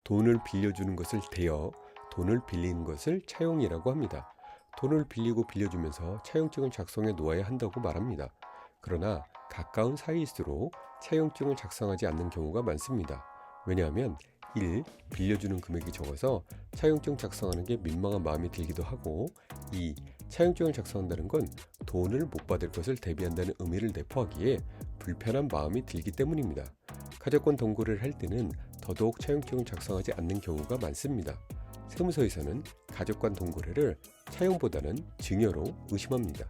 돈을 빌려주는 것을 대여, 돈을 빌리는 것을 차용이라고 합니다. 돈을 빌리고 빌려주면서 차용증을 작성해 놓아야 한다고 말합니다. 그러나 가까운 사이일수록 차용증을 작성하지 않는 경우가 많습니다. 왜냐하면 1. 빌려주는 금액이 적어서 차용증 작성하는 게 민망한 마음이 들기도 하고 2. 차용증을 작성한다는 건 돈을 못 받을 것을 대비한다는 의미를 내포하기에 불편한 마음이 들기 때문입니다. 가족간 동거를 할 때는 더더욱 차용증을 작성하지 않는 경우가 많습니다. 세무서에서는 가족간 동거래를 차용보다는 증여로 의심합니다.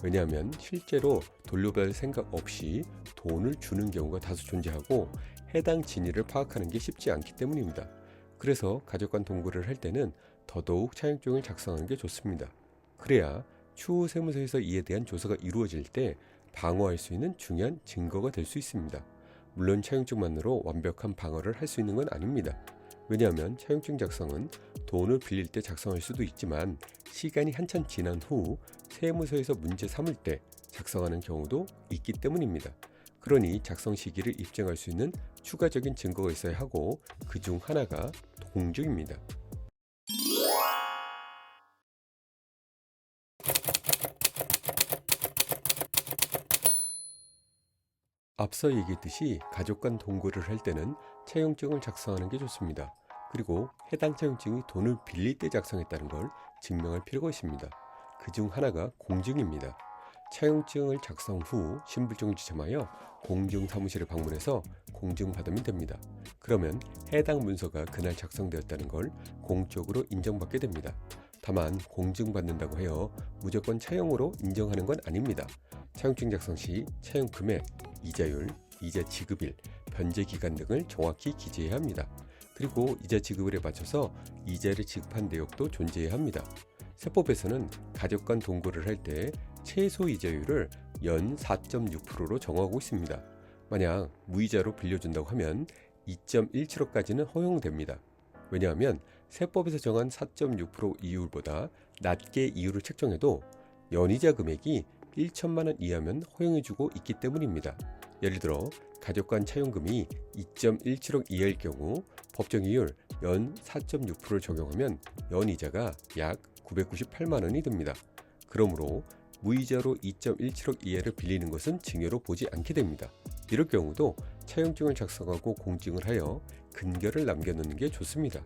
왜냐하면 실제로 돌려받을 생각 없이 돈을 주는 경우가 다수 존재하고 해당 진위를 파악하는 게 쉽지 않기 때문입니다. 그래서 가족간 동거를 할 때는 더더욱 차용증을 작성하는 게 좋습니다. 그래야 추후 세무서에서 이에 대한 조사가 이루어질 때 방어할 수 있는 중요한 증거가 될 수 있습니다. 물론 차용증만으로 완벽한 방어를 할 수 있는 건 아닙니다. 왜냐하면 차용증 작성은 돈을 빌릴 때 작성할 수도 있지만 시간이 한참 지난 후 세무서에서 문제 삼을 때 작성하는 경우도 있기 때문입니다. 그러니 작성 시기를 입증할 수 있는 추가적인 증거가 있어야 하고 그 중 하나가 공증입니다. 앞서 얘기했듯이 가족 간 동거를 할 때는 차용증을 작성하는 게 좋습니다. 그리고 해당 차용증이 돈을 빌릴 때 작성했다는 걸 증명할 필요가 있습니다. 그 중 하나가 공증입니다. 차용증을 작성 후 신분증을 지참하여 공증사무실을 방문해서 공증받으면 됩니다. 그러면 해당 문서가 그날 작성되었다는 걸 공적으로 인정받게 됩니다. 다만 공증받는다고 하여 무조건 차용으로 인정하는 건 아닙니다. 차용증 작성 시 차용 금액, 이자율, 이자 지급일, 변제 기간 등을 정확히 기재해야 합니다. 그리고 이자 지급일에 맞춰서 이자를 지급한 내역도 존재해야 합니다. 세법에서는 가족 간 동거를 할 때 최소 이자율을 연 4.6%로 정하고 있습니다. 만약 무이자로 빌려준다고 하면 2.17억까지는 허용됩니다. 왜냐하면 세법에서 정한 4.6% 이율보다 낮게 이율을 책정해도 연이자 금액이 1천만 원 이하면 허용해주고 있기 때문입니다. 예를 들어 가족 간 차용금이 2.17억 이하일 경우 법정이율 연 4.6%를 적용하면 연이자가 약 998만 원이 듭니다. 그러므로 무이자로 2.17억 이하를 빌리는 것은 증여로 보지 않게 됩니다. 이럴 경우도 차용증을 작성하고 공증을 하여 근거를 남겨놓는 게 좋습니다.